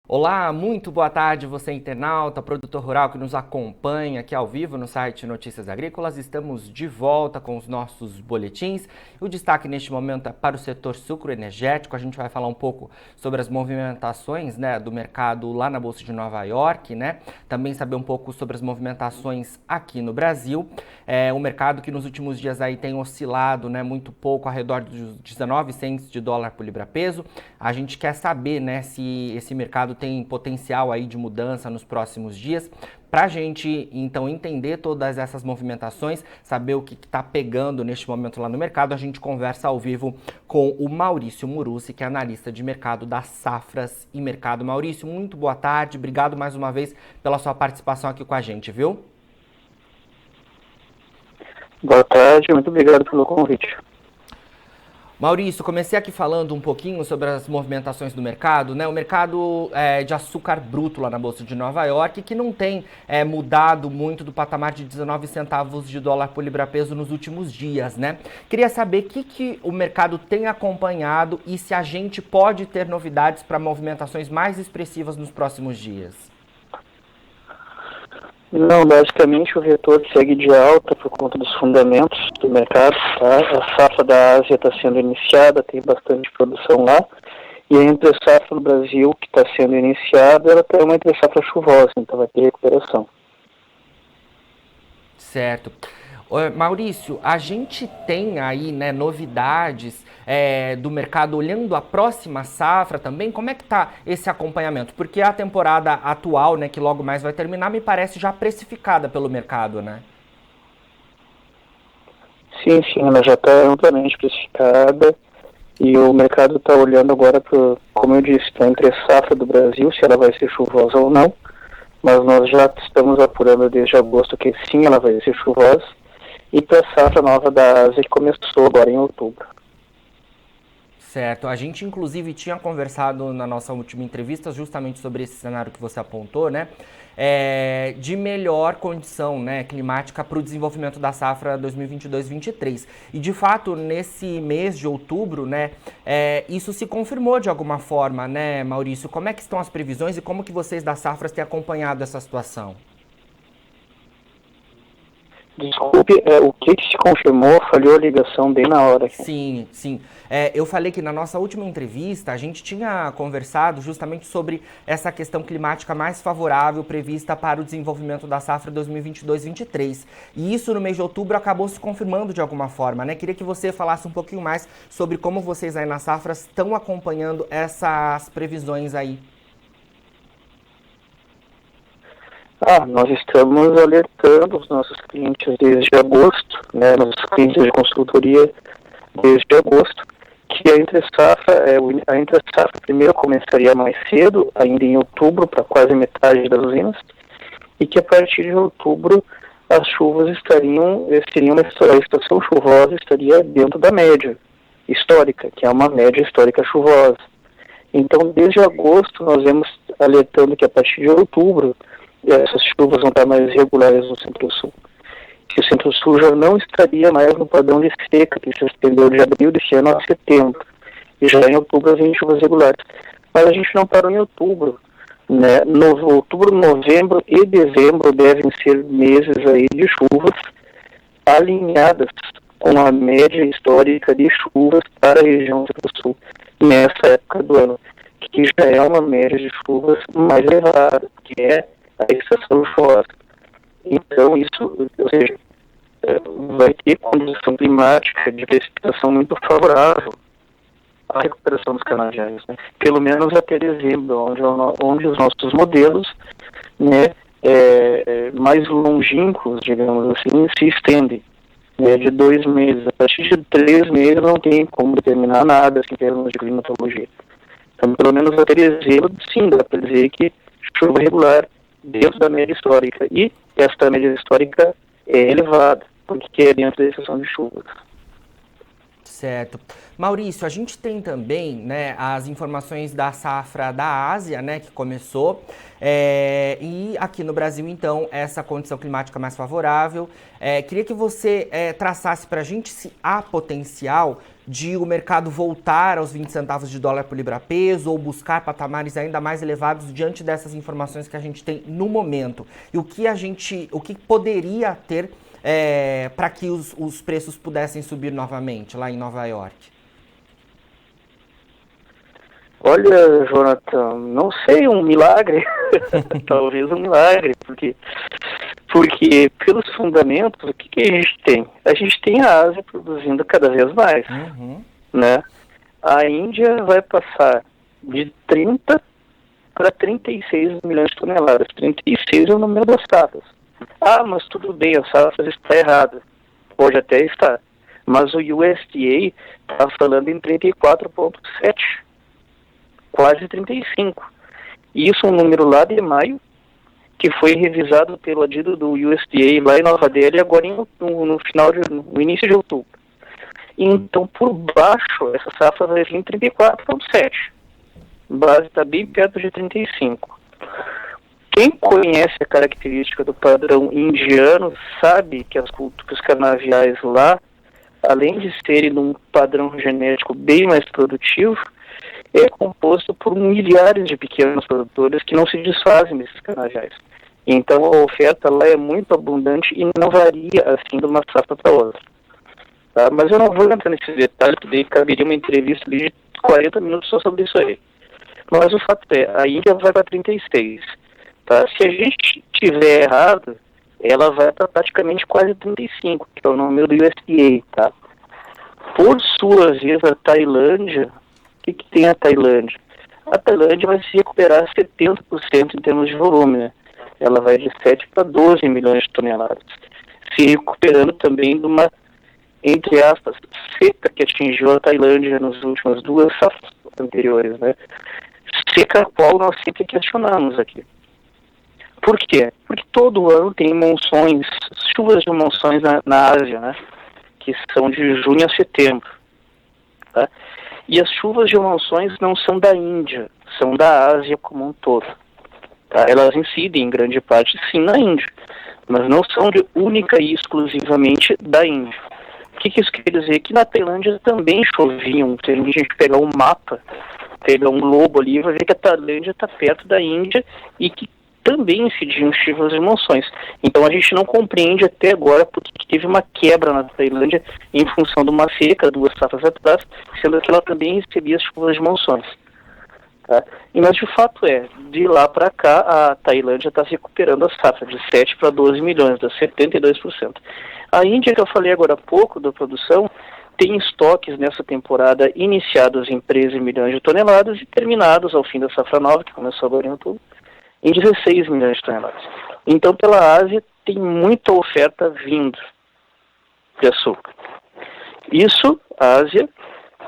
Olá, muito boa tarde, você internauta, produtor rural que nos acompanha aqui ao vivo no site Notícias Agrícolas. Estamos de volta com os nossos boletins. O destaque neste momento é para o setor sucroenergético. A gente vai falar um pouco sobre as movimentações, do mercado lá na Bolsa de Nova York, Também saber um pouco sobre as movimentações aqui no Brasil. Um mercado que nos últimos dias aí tem oscilado, muito pouco, ao redor dos 19 cents de dólar por libra-peso. A gente quer saber, se esse mercado tem potencial aí de mudança nos próximos dias. Para a gente, então, entender todas essas movimentações, saber o que está pegando neste momento lá no mercado, a gente conversa ao vivo com o Maurício Murucci, que é analista de mercado das safras e mercado. Maurício, muito boa tarde, obrigado mais uma vez pela sua participação aqui com a gente, viu? Boa tarde, muito obrigado pelo convite. Maurício, comecei aqui falando um pouquinho sobre as movimentações do mercado, O mercado de açúcar bruto lá na Bolsa de Nova York, que não tem mudado muito do patamar de 19 centavos de dólar por libra-peso nos últimos dias, Queria saber o que o mercado tem acompanhado e se a gente pode ter novidades para movimentações mais expressivas nos próximos dias. Não, basicamente o vetor segue de alta por conta dos fundamentos do mercado, tá? A safra da Ásia está sendo iniciada, tem bastante produção lá, e a entre-safra no Brasil, que está sendo iniciada, ela tem uma entre-safra chuvosa, então vai ter recuperação. Certo. Maurício, a gente tem aí novidades do mercado olhando a próxima safra também? Como é que está esse acompanhamento? Porque a temporada atual, que logo mais vai terminar, me parece já precificada pelo mercado, Sim, ela já está amplamente precificada, e o mercado está olhando agora para, como eu disse, para a entre-safra do Brasil, se ela vai ser chuvosa ou não, mas nós já estamos apurando desde agosto que sim, ela vai ser chuvosa, e para a safra nova da Ásia, que começou agora em outubro. Certo. A gente, inclusive, tinha conversado na nossa última entrevista justamente sobre esse cenário que você apontou, de melhor condição, climática para o desenvolvimento da safra 2022-23. E, de fato, nesse mês de outubro, isso se confirmou de alguma forma, Maurício? Como é que estão as previsões e como que vocês das safras têm acompanhado essa situação? Desculpe, o que se confirmou, falhou a ligação bem na hora. Sim. Eu falei que na nossa última entrevista a gente tinha conversado justamente sobre essa questão climática mais favorável prevista para o desenvolvimento da safra 2022-23. E isso no mês de outubro acabou se confirmando de alguma forma, Queria que você falasse um pouquinho mais sobre como vocês aí na safra estão acompanhando essas previsões aí. Nós estamos alertando os nossos clientes desde agosto, nossos clientes de consultoria desde agosto, que a entre-safra primeiro começaria mais cedo, ainda em outubro, para quase metade das usinas, e que a partir de outubro as chuvas a estação chuvosa estaria dentro da média histórica, que é uma média histórica chuvosa. Então, desde agosto, nós vemos alertando que a partir de outubro essas chuvas vão estar mais regulares no Centro-Sul. Que o Centro-Sul já não estaria mais no padrão de seca, que se estendeu de abril deste ano a setembro. E já em outubro vem chuvas regulares. Mas a gente não parou em outubro. Outubro, novembro e dezembro devem ser meses aí de chuvas alinhadas com a média histórica de chuvas para a região Centro-Sul nessa época do ano, que já é uma média de chuvas mais elevada, que é a estação chuvosa. Então, isso, ou seja, vai ter condição climática de precipitação muito favorável à recuperação dos canaviais, pelo menos até dezembro, onde os nossos modelos, mais longínquos, digamos assim, se estendem, de 2 meses. A partir de 3 meses não tem como determinar nada assim, em termos de climatologia. Então, pelo menos até dezembro, sim, dá para dizer que chuva regular dentro da média histórica, e esta média histórica é elevada, porque é dentro da estação de chuvas. Certo. Maurício, a gente tem também as informações da safra da Ásia, que começou, e aqui no Brasil, então, essa condição climática mais favorável. Queria que você traçasse para a gente se há potencial de o mercado voltar aos 20 centavos de dólar por libra-peso ou buscar patamares ainda mais elevados diante dessas informações que a gente tem no momento? E o que poderia ter para que os preços pudessem subir novamente lá em Nova York? Olha, Jonathan, não sei, um milagre, talvez um milagre, porque pelos fundamentos, o que a gente tem? A gente tem a Ásia produzindo cada vez mais, né? A Índia vai passar de 30 para 36 milhões de toneladas. 36 é o número das safras. Ah, mas tudo bem, a safra está errada. Pode até estar. Mas o USDA está falando em 34,7. Quase 35. E isso é um número lá de maio, que foi revisado pelo adido do USDA lá em Nova Delhi, agora no início de outubro. Então, por baixo, essa safra vai vir em 34,7. A base está bem perto de 35. Quem conhece a característica do padrão indiano sabe que os canaviais lá, além de serem num padrão genético bem mais produtivo, é composto por milhares de pequenos produtores que não se desfazem desses canaviais. Então a oferta lá é muito abundante e não varia assim de uma safra para outra. Tá? Mas eu não vou entrar nesses detalhes, porque caberia uma entrevista de 40 minutos só sobre isso aí. Mas o fato é, a Índia vai para 36. Tá? Se a gente tiver errado, ela vai para praticamente quase 35, que é o número do USDA. Tá? Por sua vez, a Tailândia, o que tem a Tailândia? A Tailândia vai se recuperar 70% em termos de volume, né? Ela vai de 7 para 12 milhões de toneladas, se recuperando também de uma, entre aspas, seca que atingiu a Tailândia nas últimas 2 safras anteriores, né? Seca a qual nós sempre questionamos aqui. Por quê? Porque todo ano tem monções, chuvas de monções na Ásia, né? Que são de junho a setembro, tá? E as chuvas de monções não são da Índia, são da Ásia como um todo. Tá? Elas incidem em grande parte, sim, na Índia, mas não são única e exclusivamente da Índia. O que isso quer dizer? Que na Tailândia também choviam. Se a gente pegar um mapa, pegar um globo ali, vai ver que a Tailândia está perto da Índia e que também incidiam chuvas e monções. Então a gente não compreende até agora porque teve uma quebra na Tailândia em função de uma seca 2 safras atrás, sendo que ela também recebia chuvas de monções. Tá? Mas de fato de lá para cá a Tailândia está recuperando a safra de 7 para 12 milhões, dá 72%. A Índia, que eu falei agora há pouco da produção, tem estoques nessa temporada iniciados em 13 milhões de toneladas e terminados ao fim da safra nova, que começou agora em outubro, em 16 milhões de toneladas. Então, pela Ásia, tem muita oferta vindo de açúcar. Isso, a Ásia,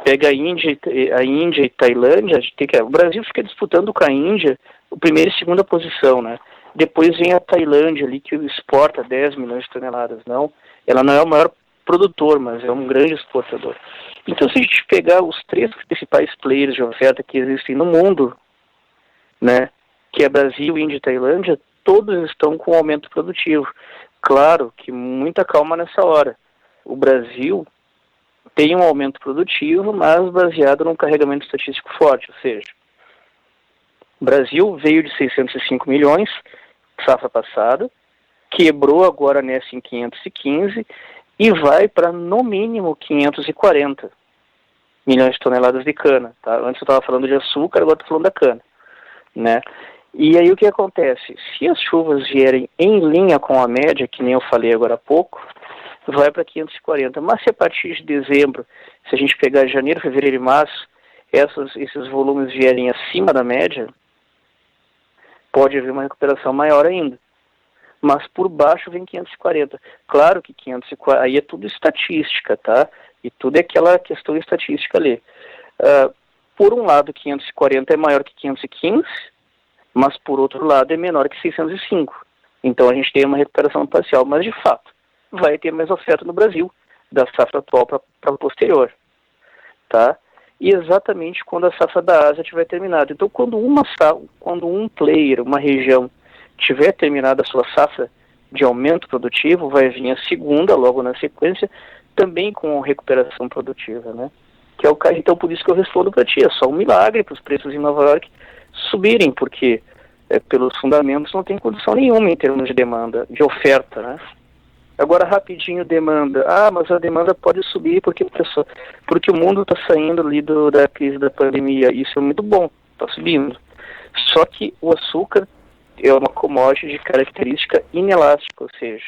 pega a Índia e Tailândia, o Brasil fica disputando com a Índia a primeira e segunda posição, né? Depois vem a Tailândia ali, que exporta 10 milhões de toneladas. Não, ela não é o maior produtor, mas é um grande exportador. Então, se a gente pegar os 3 principais players de oferta que existem no mundo, né, que é Brasil, Índia e Tailândia, todos estão com aumento produtivo. Claro que muita calma nessa hora. O Brasil tem um aumento produtivo, mas baseado num carregamento estatístico forte, ou seja, o Brasil veio de 605 milhões, safra passada, quebrou agora nessa em 515 e vai para no mínimo 540 milhões de toneladas de cana. Tá? Antes eu estava falando de açúcar, agora estou falando da cana, né? E aí o que acontece? Se as chuvas vierem em linha com a média, que nem eu falei agora há pouco, vai para 540. Mas se a partir de dezembro, se a gente pegar janeiro, fevereiro e março, esses volumes vierem acima da média, pode haver uma recuperação maior ainda. Mas por baixo vem 540. Claro que 540, aí é tudo estatística, tá? E tudo é aquela questão estatística ali. Por um lado, 540 é maior que 515, mas por outro lado é menor que 605. Então a gente tem uma recuperação parcial, mas de fato vai ter mais oferta no Brasil, da safra atual para a posterior, tá? E exatamente quando a safra da Ásia tiver terminado. Então quando um player, uma região, tiver terminado a sua safra de aumento produtivo, vai vir a segunda, logo na sequência, também com recuperação produtiva, né? Que é o caso, então, por isso que eu respondo para ti, é só um milagre para os preços em Nova York subirem, porque pelos fundamentos não tem condição nenhuma em termos de demanda, de oferta, né? Agora, rapidinho, demanda. Mas a demanda pode subir porque o mundo está saindo ali da crise da pandemia. Isso é muito bom, está subindo. Só que o açúcar é uma commodity de característica inelástica, ou seja,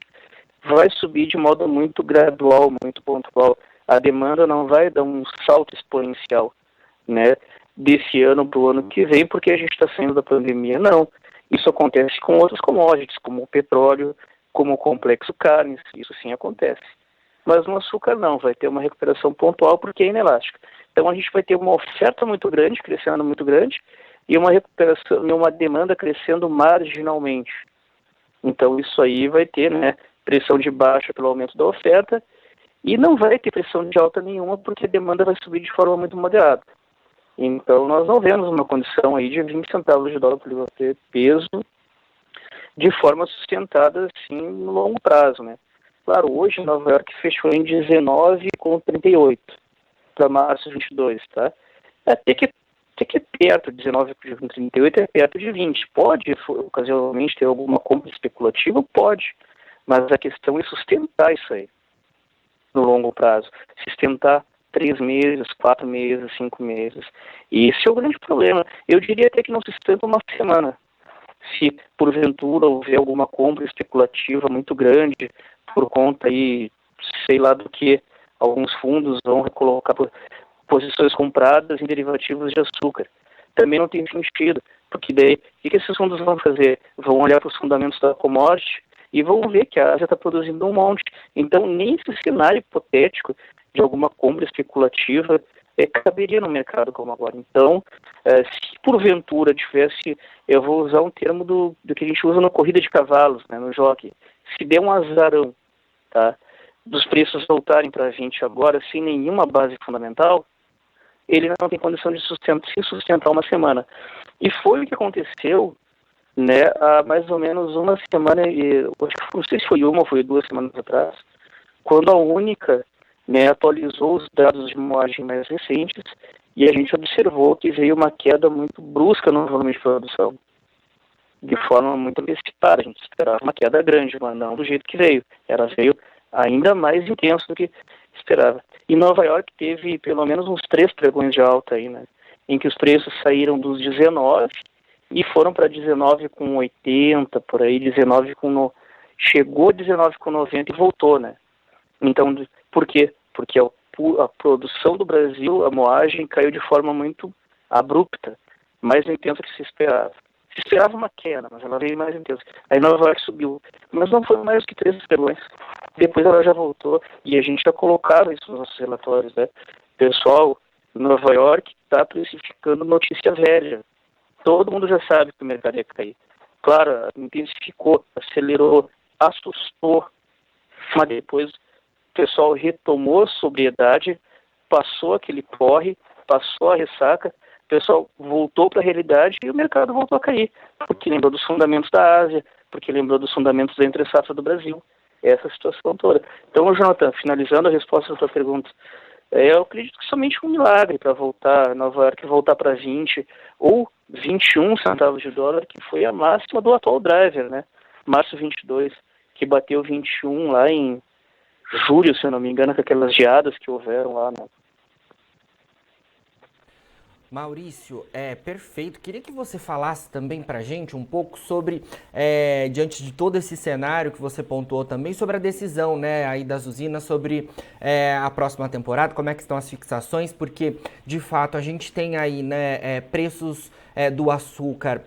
vai subir de modo muito gradual, muito pontual. A demanda não vai dar um salto exponencial, né, desse ano para o ano que vem, porque a gente está saindo da pandemia. Não. Isso acontece com outros commodities, como o petróleo, como o complexo carnes, isso sim acontece. Mas no açúcar não, vai ter uma recuperação pontual porque é inelástica. Então a gente vai ter uma oferta muito grande, crescendo muito grande, e uma recuperação, uma demanda crescendo marginalmente. Então isso aí vai ter, né, pressão de baixa pelo aumento da oferta, e não vai ter pressão de alta nenhuma porque a demanda vai subir de forma muito moderada. Então nós não vemos uma condição aí de 20 centavos de dólar por libra peso de forma sustentada assim no longo prazo, né? Claro, hoje Nova York fechou em 19,38 para março 22, tá? Até que perto de 19,38 é perto de 20. Pode ocasionalmente ter alguma compra especulativa? Pode, mas a questão é sustentar isso aí no longo prazo, sustentar 3 meses, 4 meses, 5 meses. E esse é o grande problema. Eu diria até que não se sustenta uma semana. Se porventura houver alguma compra especulativa muito grande, por conta aí, sei lá do que, alguns fundos vão recolocar posições compradas em derivativos de açúcar. Também não tem sentido, porque daí, o que esses fundos vão fazer? Vão olhar para os fundamentos da commodity e vão ver que a Ásia está produzindo um monte. Então, nem esse cenário hipotético de alguma compra especulativa caberia no mercado como agora. Então, se porventura tivesse, eu vou usar um termo do que a gente usa na corrida de cavalos, né, no jockey, se der um azarão, tá, dos preços voltarem para 20 agora, sem nenhuma base fundamental, ele não tem condição de se sustentar uma semana. E foi o que aconteceu, né, há mais ou menos uma semana, não sei se foi uma ou foi 2 semanas atrás, quando a Única, né, atualizou os dados de moagem mais recentes e a gente observou que veio uma queda muito brusca no volume de produção, de forma muito antecipada. A gente esperava uma queda grande, mas não do jeito que veio. Ela veio ainda mais intensa do que esperava. E Nova York teve pelo menos uns 3 pregões de alta aí, né, em que os preços saíram dos 19 e foram para 19,80, por aí, chegou a 19,90 e voltou, né. Então, por quê? Porque a produção do Brasil, a moagem, caiu de forma muito abrupta, mais intensa que se esperava. Se esperava uma queda, mas ela veio mais intensa. Aí Nova York subiu, mas não foi mais que 3 pregões. Depois ela já voltou, e a gente já colocava isso nos nossos relatórios, né? Pessoal, Nova York está precificando notícia velha. Todo mundo já sabe que o mercado ia cair. Claro, intensificou, acelerou, assustou, mas depois o pessoal retomou a sobriedade, passou aquele porre, passou a ressaca, o pessoal voltou para a realidade e o mercado voltou a cair, porque lembrou dos fundamentos da Ásia, porque lembrou dos fundamentos da entre-safra do Brasil, essa situação toda. Então, Jonathan, finalizando a resposta à sua pergunta, eu acredito que somente um milagre para voltar, Nova York voltar para 20 ou 21 centavos de dólar, que foi a máxima do atual driver, né? Março 22, que bateu 21 lá em julho, se eu não me engano, com aquelas geadas que houveram lá, né? Maurício, perfeito. Queria que você falasse também pra gente um pouco sobre, diante de todo esse cenário que você pontuou também, sobre a decisão, né, aí das usinas sobre a próxima temporada, como é que estão as fixações, porque, de fato, a gente tem aí, né, preços do açúcar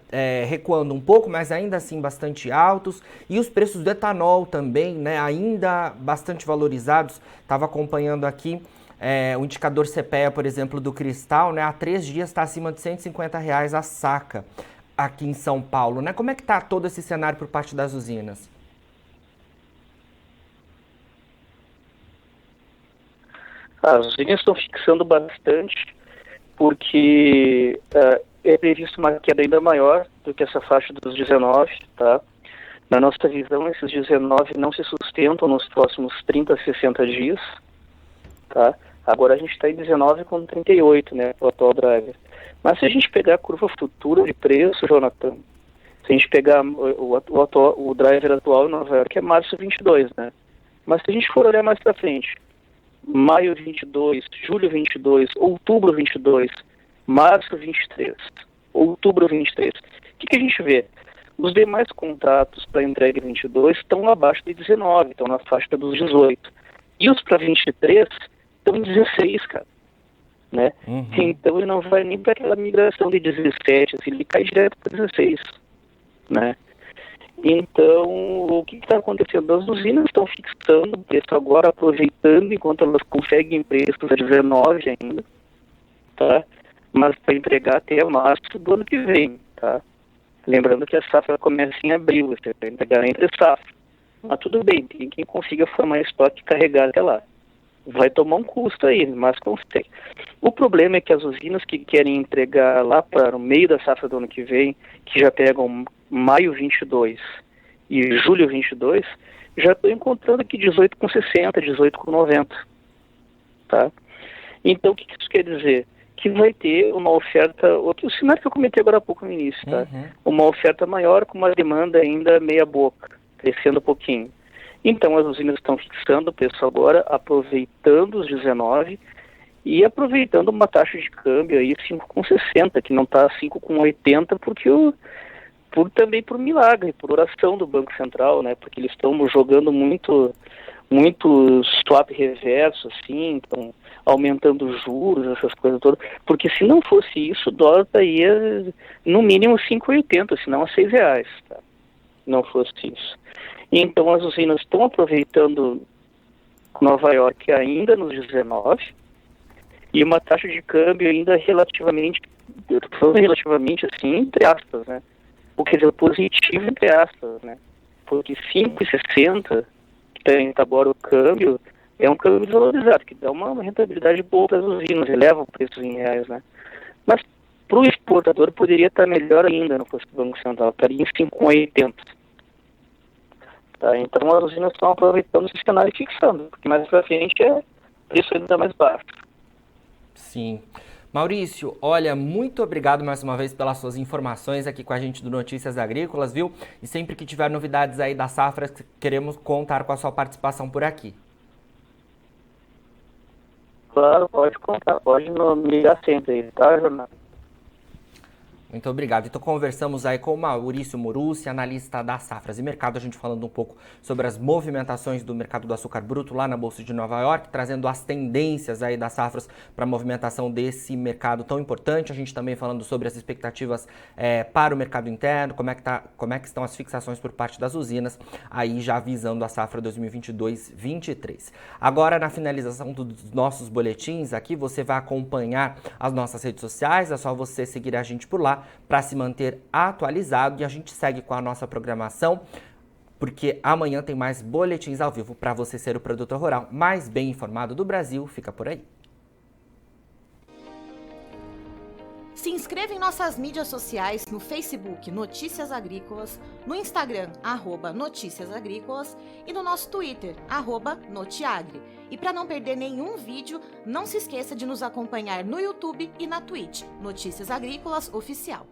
recuando um pouco, mas ainda assim bastante altos, e os preços do etanol também, né, ainda bastante valorizados. Estava acompanhando aqui o indicador CPEA, por exemplo, do Cristal, né, há 3 dias está acima de R$ 150 a saca aqui em São Paulo, né? Como é que está todo esse cenário por parte das usinas? As usinas estão fixando bastante porque é previsto uma queda ainda maior do que essa faixa dos 19, tá? Na nossa visão, esses 19 não se sustentam nos próximos 30 a 60 dias, tá? Agora a gente está em 19,38, né, o atual driver. Mas se a gente pegar a curva futura de preço, Jonathan, se a gente pegar o driver atual em Nova York é março 22, né? Mas se a gente for olhar mais para frente, maio 22, julho 22, outubro 22, março 23, outubro 23, o que a gente vê? Os demais contratos para entrega em 22 estão abaixo de 19, estão na faixa dos 18. E os para 23 estão em 16, cara. Né? Então ele não vai nem para aquela migração de 17, assim, ele cai direto para 16. Né? Então, o que está acontecendo? As usinas estão fixando o preço agora, aproveitando enquanto elas conseguem preços a 19 ainda, tá? Mas para entregar até março do ano que vem, tá? Lembrando que a safra começa em abril, você vai entregar entre safra. Mas tudo bem, tem quem consiga formar estoque e carregar até lá. Vai tomar um custo aí, mas consegue. O problema é que as usinas que querem entregar lá para o meio da safra do ano que vem, que já pegam maio 22 e julho 22, já estou encontrando aqui 18,60, 18,90. Tá? Então, o que isso quer dizer? Que vai ter uma oferta, o cenário que eu comentei agora há pouco no início, tá? Uma oferta maior com uma demanda ainda meia boca, crescendo um pouquinho. Então, as usinas estão fixando o preço agora, aproveitando os 19 e aproveitando uma taxa de câmbio aí 5,60, que não está 5,80, porque também por milagre, por oração do Banco Central, né? Porque eles estão jogando muito swap reverso, assim, estão aumentando os juros, essas coisas todas, porque se não fosse isso, o dólar estaria no mínimo 5,80, se não a R$6, tá? Não fosse isso. Então as usinas estão aproveitando Nova York ainda nos 19 e uma taxa de câmbio ainda relativamente assim, entre aspas, né? O que é positivo entre aspas, né? Porque 5,60, que tem agora o câmbio, é um câmbio desvalorizado, que dá uma rentabilidade boa para as usinas, eleva o preço em reais, né? Mas para o exportador poderia estar melhor ainda no fosse do Banco Central, estaria em 5,80. Tá? Então as usinas estão aproveitando esse cenário e fixando, porque mais para frente é preço ainda mais baixo. Sim. Maurício, olha, muito obrigado mais uma vez pelas suas informações aqui com a gente do Notícias Agrícolas, viu? E sempre que tiver novidades aí da safra, queremos contar com a sua participação por aqui. Claro, pode contar, pode me ligar sempre aí, tá, Jornada? Muito obrigado. Então conversamos aí com o Maurício Morucci, analista da Safras e Mercado, a gente falando um pouco sobre as movimentações do mercado do açúcar bruto lá na Bolsa de Nova York, trazendo as tendências aí das safras para a movimentação desse mercado tão importante. A gente também falando sobre as expectativas para o mercado interno, como é que estão as fixações por parte das usinas, aí já visando a safra 2022-23. Agora, na finalização dos nossos boletins aqui, você vai acompanhar as nossas redes sociais, é só você seguir a gente por lá, para se manter atualizado, e a gente segue com a nossa programação, porque amanhã tem mais boletins ao vivo para você ser o produtor rural mais bem informado do Brasil. Fica por aí. Se inscreva em nossas mídias sociais, no Facebook Notícias Agrícolas, no Instagram @Notícias Agrícolas e no nosso Twitter @Notiagre. E para não perder nenhum vídeo, não se esqueça de nos acompanhar no YouTube e na Twitch, Notícias Agrícolas Oficial.